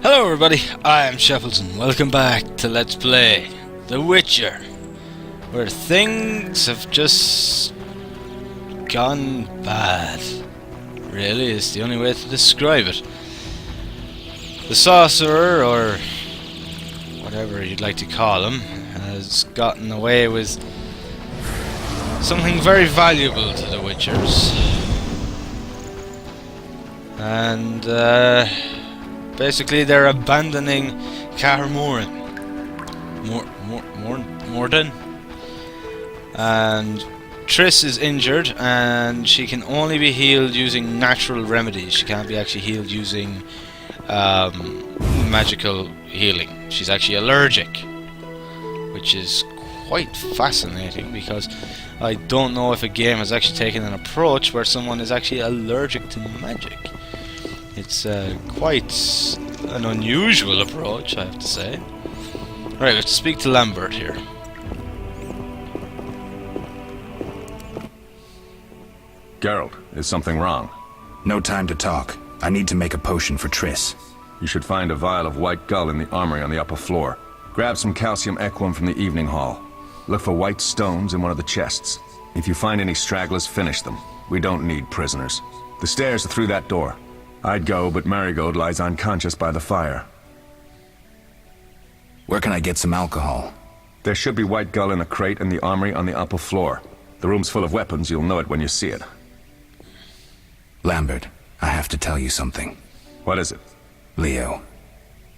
Hello everybody, I am Shuffleton. Welcome back to Let's Play The Witcher, where things have just gone bad. Really, is the only way to describe it. The sorcerer, or whatever you'd like to call him, has gotten away with something very valuable to the Witchers. And basically they're abandoning Kaer Morhen. And Triss is injured and she can only be healed using natural remedies. She can't be actually healed using magical healing. She's actually allergic, which is quite fascinating because I don't know if a game has actually taken an approach where someone is actually allergic to magic. It's quite an unusual approach, I have to say. Right, let's speak to Lambert here. Geralt, is something wrong? No time to talk. I need to make a potion for Triss. You should find a vial of white gull in the armory on the upper floor. Grab some calcium equum from the evening hall. Look for white stones in one of the chests. If you find any stragglers, finish them. We don't need prisoners. The stairs are through that door. I'd go, but Marigold lies unconscious by the fire. Where can I get some alcohol? There should be white gull in a crate in the armory on the upper floor. The room's full of weapons, you'll know it when you see it. Lambert, I have to tell you something. What is it? Leo.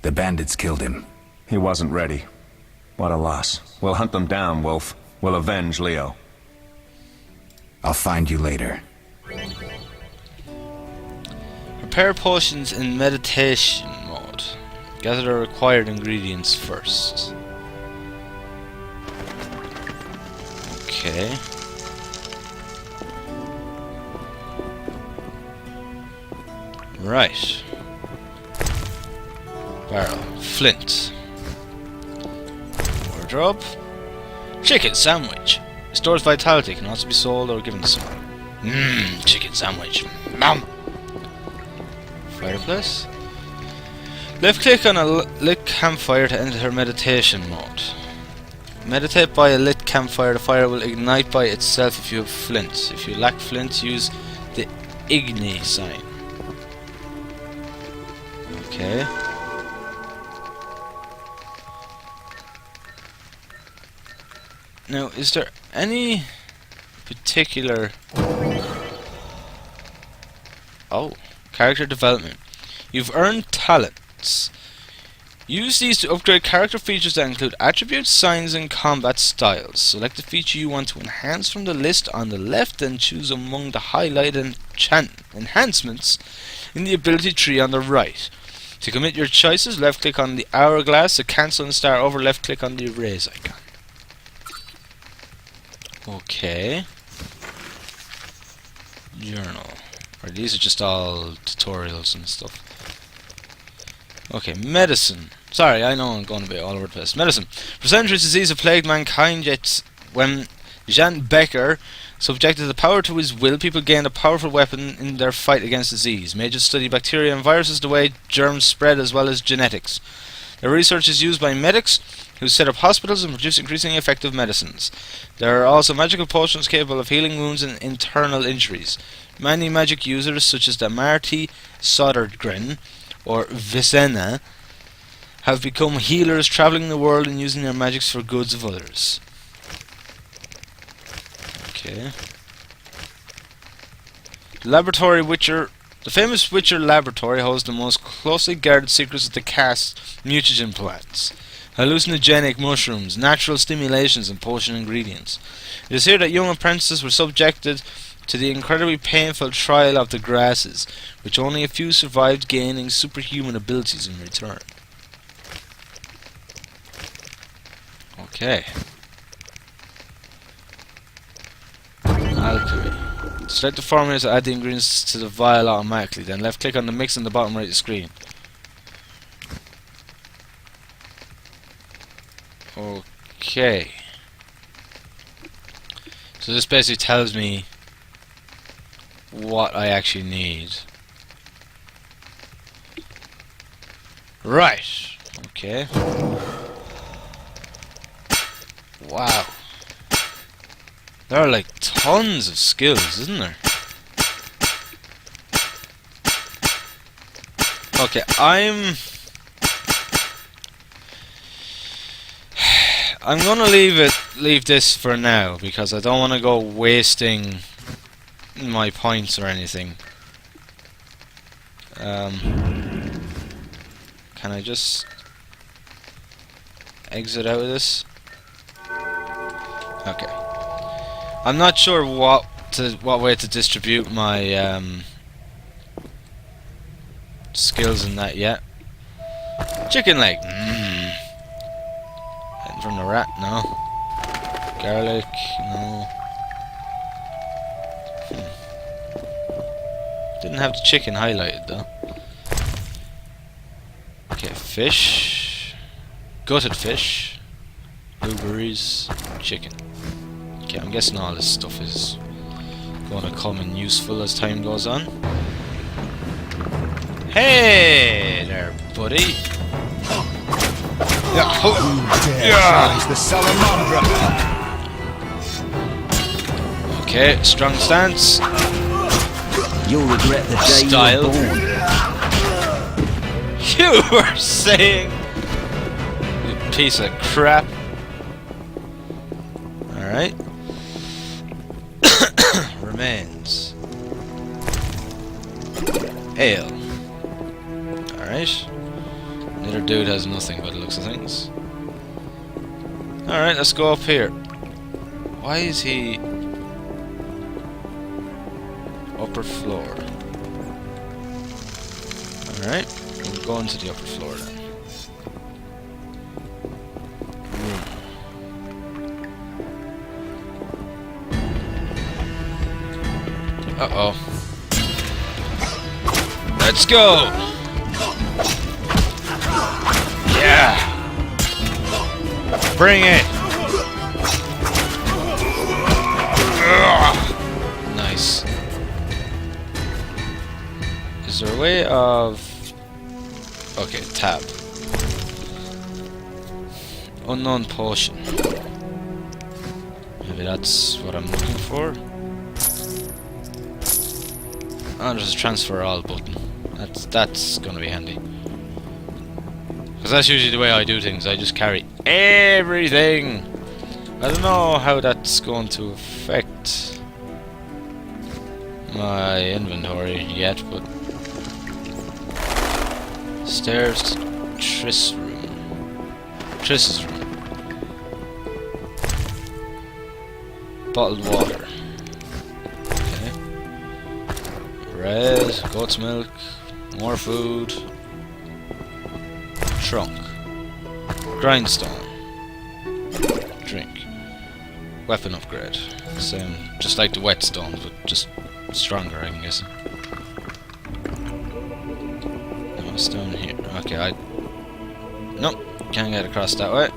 The bandits killed him. He wasn't ready. What a loss. We'll hunt them down, Wolf. We'll avenge Leo. I'll find you later. Prepare potions in meditation mode. Gather the required ingredients first. Okay. Right. Barrel. Flint. Wardrobe. Chicken sandwich. Restores vitality. Can also be sold or given to someone. Chicken sandwich. Nom. Fireplace. Left click on a lit campfire to enter meditation mode. Meditate by a lit campfire. The fire will ignite by itself if you have flint. If you lack flint, use the Igni sign. Okay. Now, is there any particular... character development. You've earned talents. Use these to upgrade character features that include attributes, signs, and combat styles. Select the feature you want to enhance from the list on the left and choose among the highlighted enhancements in the ability tree on the right. To commit your choices, left-click on the hourglass. To cancel and start over, left-click on the erase icon. Okay. Journal. These are just all tutorials and stuff. Okay, medicine. Sorry, I know I'm going to be all over the place. Medicine. For centuries, disease have plagued mankind, yet when Jan Becker subjected the power to his will, people gained a powerful weapon in their fight against disease. Mages study bacteria and viruses, the way germs spread, as well as genetics. Their research is used by medics who set up hospitals and produce increasingly effective medicines. There are also magical potions capable of healing wounds and internal injuries. Many magic users, such as the Marty Sodergren or Vicenna, have become healers, travelling the world and using their magics for goods of others. Okay. Laboratory Witcher. The famous Witcher laboratory holds the most closely guarded secrets of the cast's mutagen plants, hallucinogenic mushrooms, natural stimulations, and potion ingredients. It is here that young apprentices were subjected to the incredibly painful trial of the grasses, which only a few survived, gaining superhuman abilities in return. Okay. Alchemy. Select the formula to add the ingredients to the vial automatically, then left click on the mix on the bottom right of the screen. Okay. So this basically tells me what I actually need. Right. Okay. Wow. There are like tons of skills, isn't there? Okay, I'm gonna leave this for now because I don't want to go wasting my points or anything. Can I just exit out of this? Okay. I'm not sure what way to distribute my skills in that yet. Chicken leg. And from the rat, no. Garlic, no. Didn't have the chicken highlighted though. Okay, fish. Gutted fish. Blueberries. Chicken. Okay, I'm guessing all this stuff is gonna come in useful as time goes on. Hey there, buddy. Yeah. The salamandra. Okay, strong stance. You'll regret the day Style. you were born. You were saying, you piece of crap. Alright. Remains. Ale. Alright. The other dude has nothing by the looks of things. Alright, let's go up here. Why is he upper floor? Alright, we'll go into the upper floor then. Uh-oh. Let's go! Yeah! Bring it! Ugh. Nice. Is there a way of... Okay, tab. Unknown potion. Maybe that's what I'm looking for. Oh, there's a transfer all button. That's gonna be handy. Because that's usually the way I do things. I just carry everything. I don't know how that's going to affect my inventory yet, but stairs to Triss's room. Bottled water. Okay. Bread, goat's milk, more food. Trunk. Grindstone. Drink. Weapon upgrade. Same, just like the whetstone, but just stronger, I guess. What's down here? Okay, nope, can't get across that way.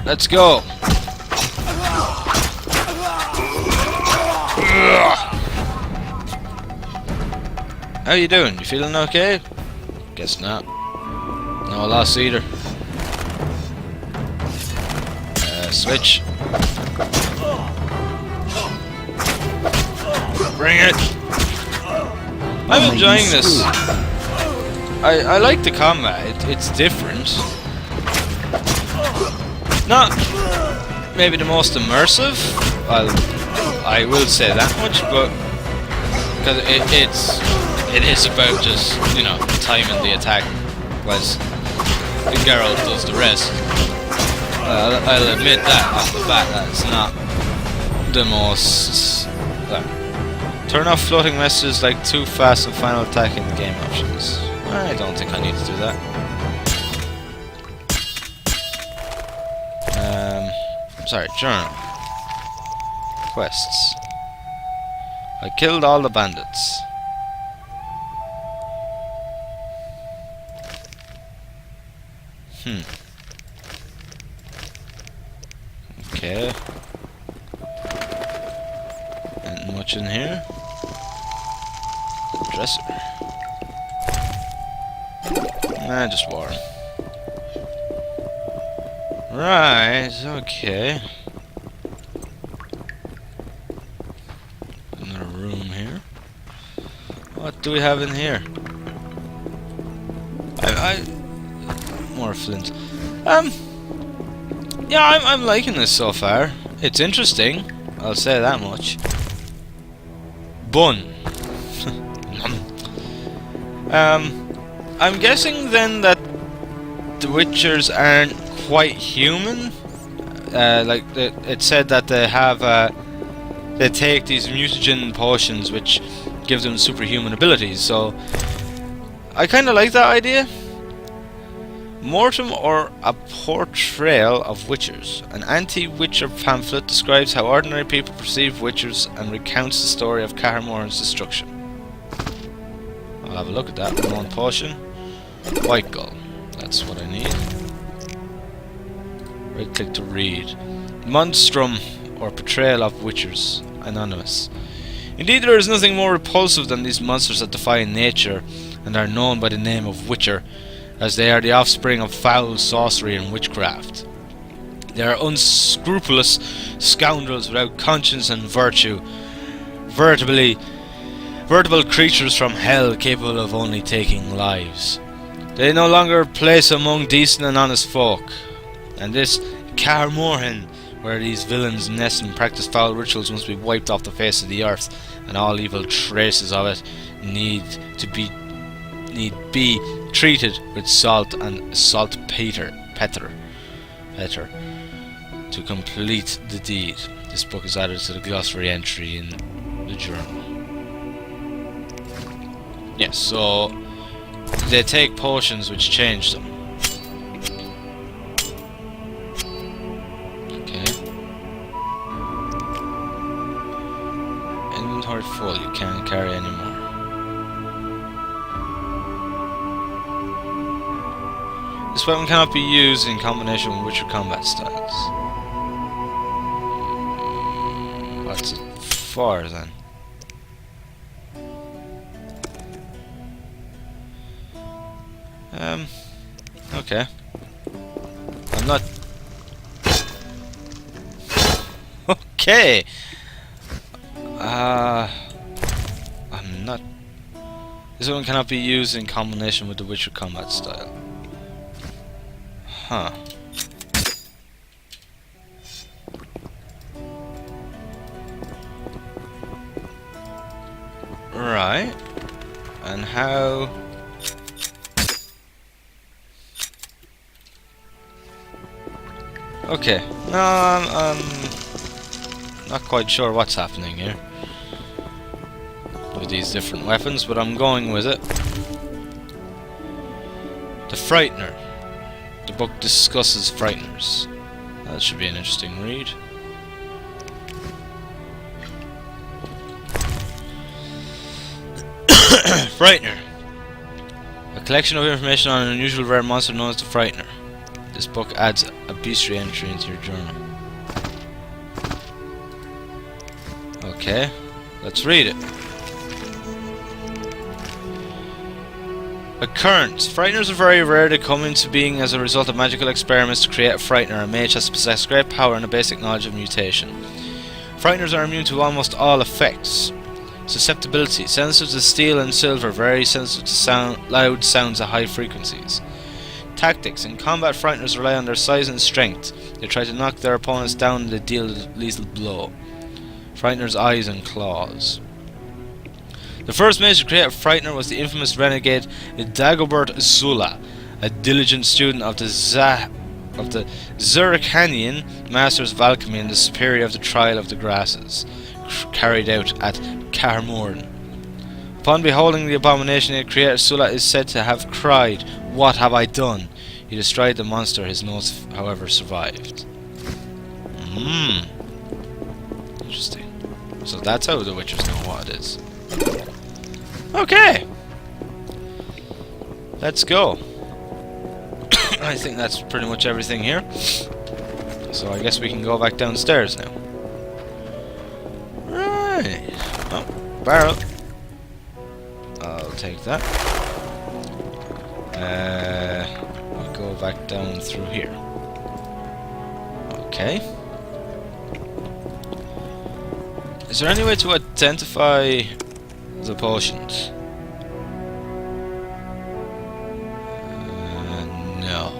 Let's go! How you doing? You feeling okay? Guess not. No loss either. Switch. Bring it! I'm enjoying this. I like the combat. It's different. Not maybe the most immersive. I will say that much, but because it is about just, you know, timing the attack, whereas Geralt does the rest. I'll admit that off the bat, that's not the most... turn off floating messages like too fast and final attack in the game options. I don't think I need to do that. Sorry, journal. Quests. I killed all the bandits. Okay. Ain't much in here. Dresser. Nah, just warm. Right, okay. Another room here. What do we have in here? More flint. Yeah, I'm liking this so far. It's interesting. I'll say that much. Bun. I'm guessing then that the Witchers aren't quite human. It said that they have they take these mutagen potions which give them superhuman abilities. So I kind of like that idea. Mortem, or a portrayal of Witchers. An anti-Witcher pamphlet describes how ordinary people perceive Witchers and recounts the story of Kaer Morhen's destruction. I'll have a look at that. One potion. White Gull. That's what I need. Right click to read. Monstrum, or portrayal of Witchers. Anonymous. Indeed, there is nothing more repulsive than these monsters that defy nature and are known by the name of Witcher, as they are the offspring of foul sorcery and witchcraft. They are unscrupulous scoundrels without conscience and virtue, veritable creatures from hell capable of only taking lives. They no longer place among decent and honest folk, and this Kaer Morhen, where these villains nest and practice foul rituals, must be wiped off the face of the earth, and all evil traces of it need be treated with salt and saltpeter to complete the deed. This book is added to the glossary entry in the journal. Yes, so they take potions which change them. Okay. Inventory full, you can't carry any more. This weapon cannot be used in combination with Witcher combat styles. What's it for then? Okay. I'm not... Okay! I'm not... This one cannot be used in combination with the Witcher combat style. Huh. Right. And how... Okay. No, I'm not quite sure what's happening here with these different weapons, but I'm going with it. The Frightener. The book discusses frighteners. That should be an interesting read. Frightener. A collection of information on an unusual rare monster known as the Frightener. This book adds a bestiary entry into your journal. Okay, let's read it. Occurrence. Frighteners are very rare. They come into being as a result of magical experiments to create a Frightener. A mage has to possess great power and a basic knowledge of mutation. Frighteners are immune to almost all effects. Susceptibility. Sensitive to steel and silver. Very sensitive to loud sounds at high frequencies. Tactics. In combat, Frighteners rely on their size and strength. They try to knock their opponents down and they deal a lethal blow. Frightener's eyes and claws. The first mage to create a Frightener was the infamous renegade Dagobert Zula, a diligent student of the Zerrikanian Masters of Alchemy and the superior of the Trial of the Grasses, carried out at Kaer Morhen. Upon beholding the abomination he had created, Zula is said to have cried, "What have I done?" He destroyed the monster. His notes, however, survived. Interesting. So that's how the Witchers know what it is. Okay. Let's go. I think that's pretty much everything here. So I guess we can go back downstairs now. Right. Oh, barrel. I'll take that. We'll go back down through here. Okay. Is there any way to identify the potions? No.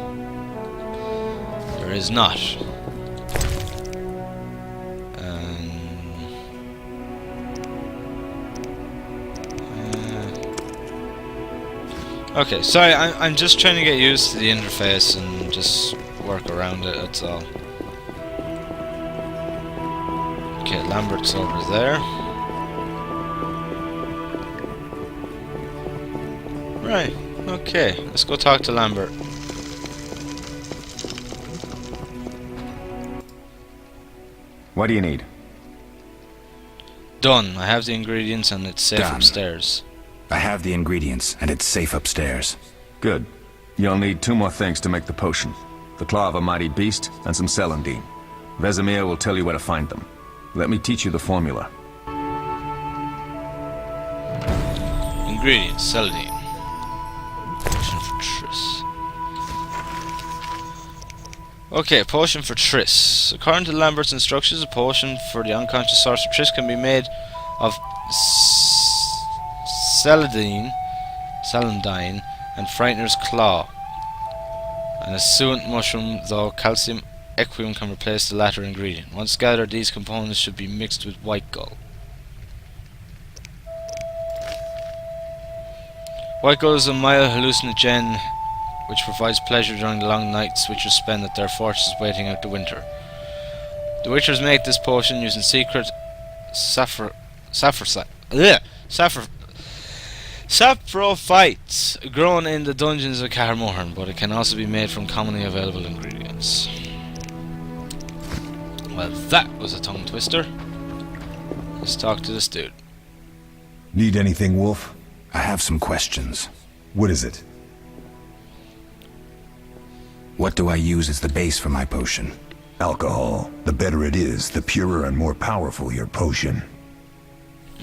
There is not. Okay, sorry, I'm just trying to get used to the interface and just work around it, that's all. Okay, Lambert's over there. Right, okay, let's go talk to Lambert. What do you need? Done, I have the ingredients and it's safe Done. upstairs. I have the ingredients, and it's safe upstairs. Good. You'll need 2 more things to make the potion. The claw of a mighty beast and some celandine. Vesemir will tell you where to find them. Let me teach you the formula. Ingredients, celandine. Potion for Triss. Okay, potion for Triss. According to Lambert's instructions, a potion for the unconscious sorcerer Triss can be made of celandine, and Frightener's Claw. And a suet mushroom, though calcium equium can replace the latter ingredient. Once gathered, these components should be mixed with white gall. White gall is a mild hallucinogen which provides pleasure during the long nights witchers spend at their fortresses waiting out the winter. The witchers make this potion using secret saprophytes grown in the dungeons of Kaer Morhen, but it can also be made from commonly available ingredients. Well, that was a tongue twister. Let's talk to this dude. Need anything, Wolf? I have some questions. What is it? What do I use as the base for my potion? Alcohol. The better it is, the purer and more powerful your potion.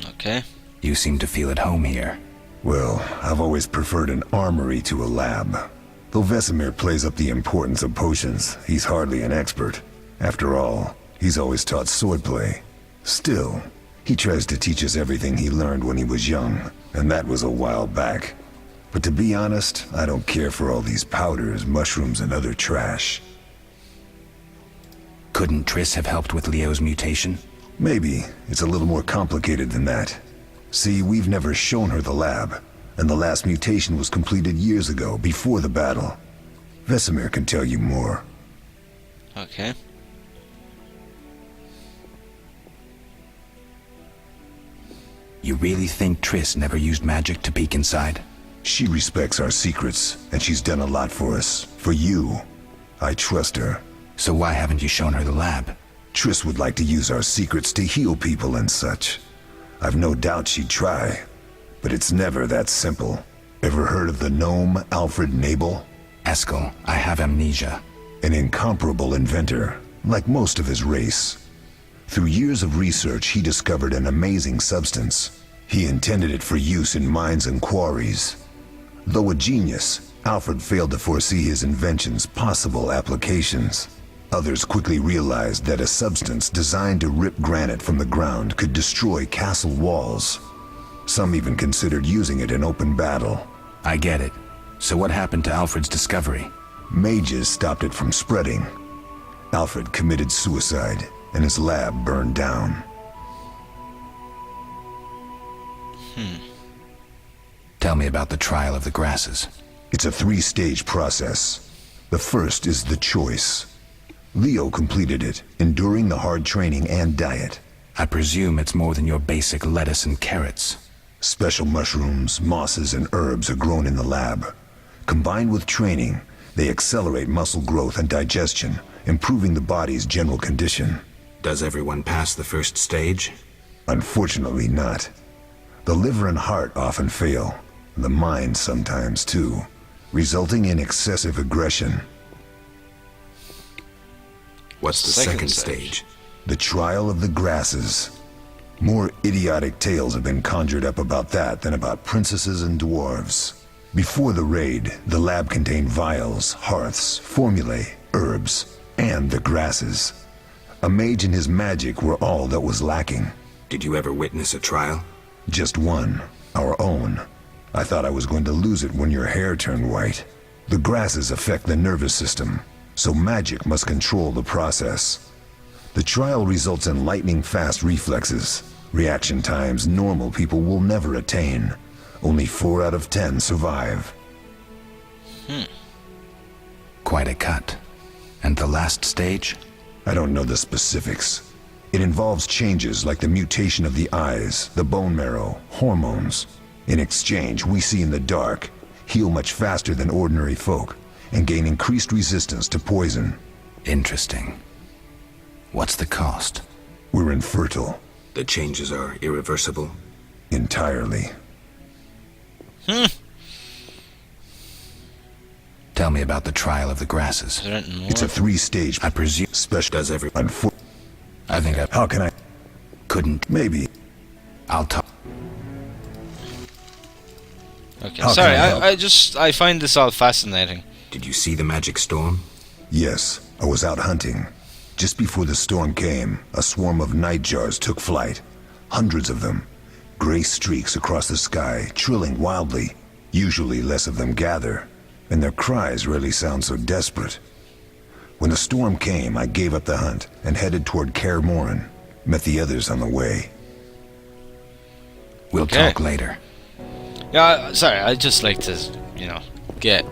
Okay. You seem to feel at home here. Well, I've always preferred an armory to a lab. Though Vesemir plays up the importance of potions, he's hardly an expert. After all, he's always taught swordplay. Still, he tries to teach us everything he learned when he was young, and that was a while back. But to be honest, I don't care for all these powders, mushrooms, and other trash. Couldn't Triss have helped with Leo's mutation? Maybe. It's a little more complicated than that. See, we've never shown her the lab, and the last mutation was completed years ago, before the battle. Vesemir can tell you more. Okay. You really think Triss never used magic to peek inside? She respects our secrets, and she's done a lot for us. For you. I trust her. So why haven't you shown her the lab? Triss would like to use our secrets to heal people and such. I've no doubt she'd try, but it's never that simple. Ever heard of the gnome Alfred Nabel? Eskel, I have amnesia. An incomparable inventor, like most of his race. Through years of research, he discovered an amazing substance. He intended it for use in mines and quarries. Though a genius, Alfred failed to foresee his invention's possible applications. Others quickly realized that a substance designed to rip granite from the ground could destroy castle walls. Some even considered using it in open battle. I get it. So what happened to Alfred's discovery? Mages stopped it from spreading. Alfred committed suicide, and his lab burned down. Tell me about the trial of the grasses. It's a 3-stage process. The first is the choice. Leo completed it, enduring the hard training and diet. I presume it's more than your basic lettuce and carrots. Special mushrooms, mosses, and herbs are grown in the lab. Combined with training, they accelerate muscle growth and digestion, improving the body's general condition. Does everyone pass the first stage? Unfortunately not. The liver and heart often fail, the mind sometimes too, resulting in excessive aggression. What's the second stage? The trial of the grasses. More idiotic tales have been conjured up about that than about princesses and dwarves. Before the raid, the lab contained vials, hearths, formulae, herbs, and the grasses. A mage and his magic were all that was lacking. Did you ever witness a trial? Just one, our own. I thought I was going to lose it when your hair turned white. The grasses affect the nervous system, so magic must control the process. The trial results in lightning-fast reflexes, reaction times normal people will never attain. Only 4 out of 10 survive. Quite a cut. And the last stage? I don't know the specifics. It involves changes like the mutation of the eyes, the bone marrow, hormones. In exchange, we see in the dark, heal much faster than ordinary folk, and gain increased resistance to poison. Interesting. What's the cost? We're infertile. The changes are irreversible? Entirely. Tell me about the trial of the grasses. Is there anything more? It's a 3-stage I presume special. does every... I think How can I? couldn't... Maybe. I'll talk... Okay, How sorry, can I help? I find this all fascinating. Did you see the magic storm? Yes, I was out hunting. Just before the storm came, a swarm of nightjars took flight. Hundreds of them. Gray streaks across the sky, trilling wildly. Usually less of them gather, and their cries rarely sound so desperate. When the storm came, I gave up the hunt and headed toward Kaer Morhen. Met the others on the way. We'll Okay. talk later. Yeah, sorry, I'd just like to, get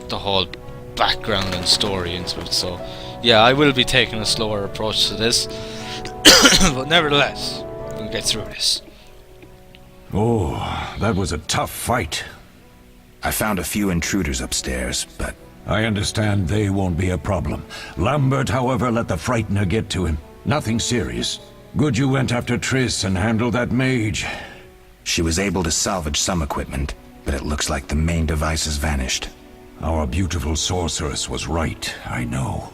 the whole background and story into it, so yeah, I will be taking a slower approach to this, but nevertheless, we'll get through this. Oh, that was a tough fight. I found a few intruders upstairs, but... I understand they won't be a problem. Lambert, however, let the Frightener get to him. Nothing serious. Good you went after Triss and handled that mage. She was able to salvage some equipment, but it looks like the main device has vanished. Our beautiful sorceress was right, I know.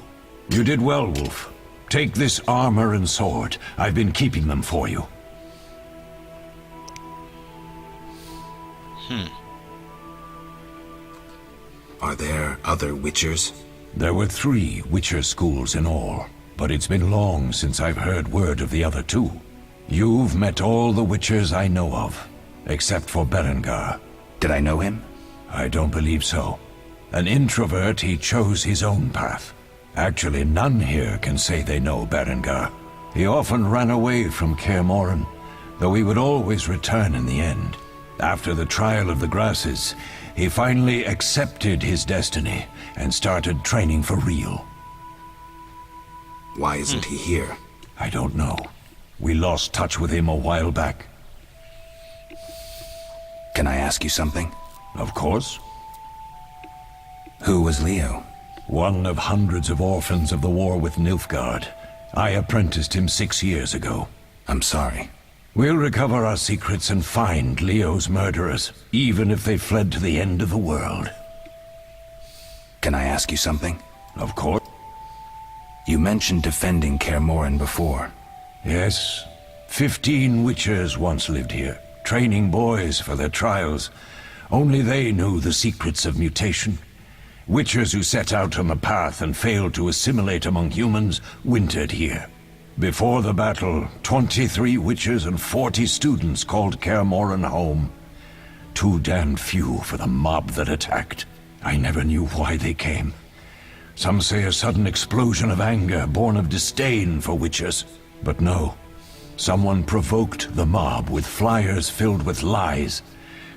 You did well, Wolf. Take this armor and sword. I've been keeping them for you. Are there other Witchers? There were 3 Witcher schools in all, but it's been long since I've heard word of the other 2. You've met all the Witchers I know of, except for Berengar. Did I know him? I don't believe so. An introvert, he chose his own path. Actually, none here can say they know Berengar. He often ran away from Kaer Morhen, though he would always return in the end. After the trial of the grasses, he finally accepted his destiny and started training for real. Why isn't he here? I don't know. We lost touch with him a while back. Can I ask you something? Of course. Who was Leo? One of hundreds of orphans of the war with Nilfgaard. I apprenticed him 6 years ago. I'm sorry. We'll recover our secrets and find Leo's murderers, even if they fled to the end of the world. Can I ask you something? Of course. You mentioned defending Kaer Morhen before. Yes. 15 Witchers once lived here, training boys for their trials. Only they knew the secrets of mutation. Witchers who set out on the path and failed to assimilate among humans wintered here. Before the battle, 23 Witchers and 40 students called Kaer Morhen home. Too damned few for the mob that attacked. I never knew why they came. Some say a sudden explosion of anger born of disdain for Witchers. But no. Someone provoked the mob with flyers filled with lies.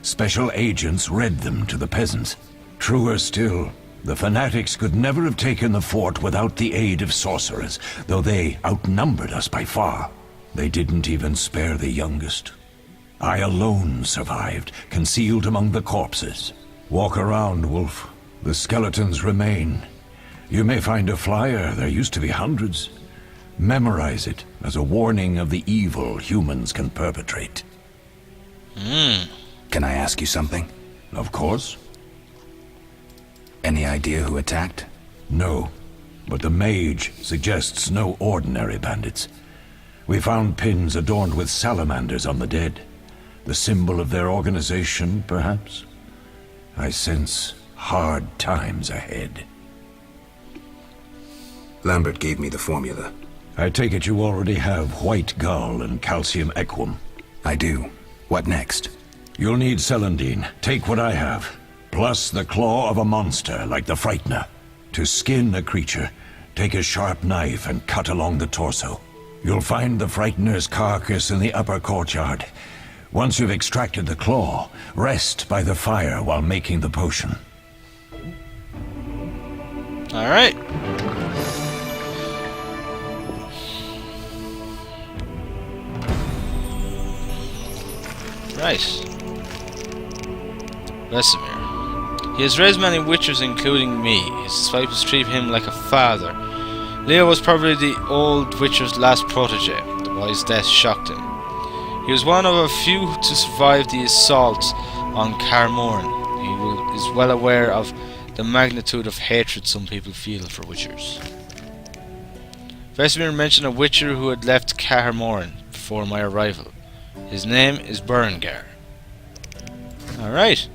Special agents read them to the peasants. Truer still, the fanatics could never have taken the fort without the aid of sorcerers, though they outnumbered us by far. They didn't even spare the youngest. I alone survived, concealed among the corpses. Walk around, Wolf. The skeletons remain. You may find a flyer, there used to be hundreds. Memorize it as a warning of the evil humans can perpetrate. Can I ask you something? Of course. Any idea who attacked? No, but the mage suggests no ordinary bandits. We found pins adorned with salamanders on the dead. The symbol of their organization, perhaps? I sense hard times ahead. Lambert gave me the formula. I take it you already have white gull and calcium equum. I do. What next? You'll need celandine. Take what I have. Plus the claw of a monster like the Frightener. To skin a creature, take a sharp knife and cut along the torso. You'll find the Frightener's carcass in the upper courtyard. Once you've extracted the claw, rest by the fire while making the potion. Alright. Right. Vesemir. He has raised many witchers, including me. His disciples treat him like a father. Leo was probably the old witcher's last protege. The wise death shocked him. He was one of a few to survive the assault on Carmoran. He is well aware of the magnitude of hatred some people feel for witchers. Vesemir mentioned a witcher who had left Carmoran before my arrival. His name is Berengar. Alright.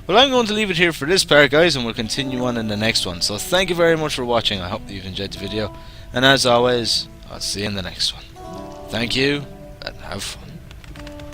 Well, I'm going to leave it here for this part, guys, and we'll continue on in the next one. So thank you very much for watching. I hope that you've enjoyed the video. And as always, I'll see you in the next one. Thank you, and have fun.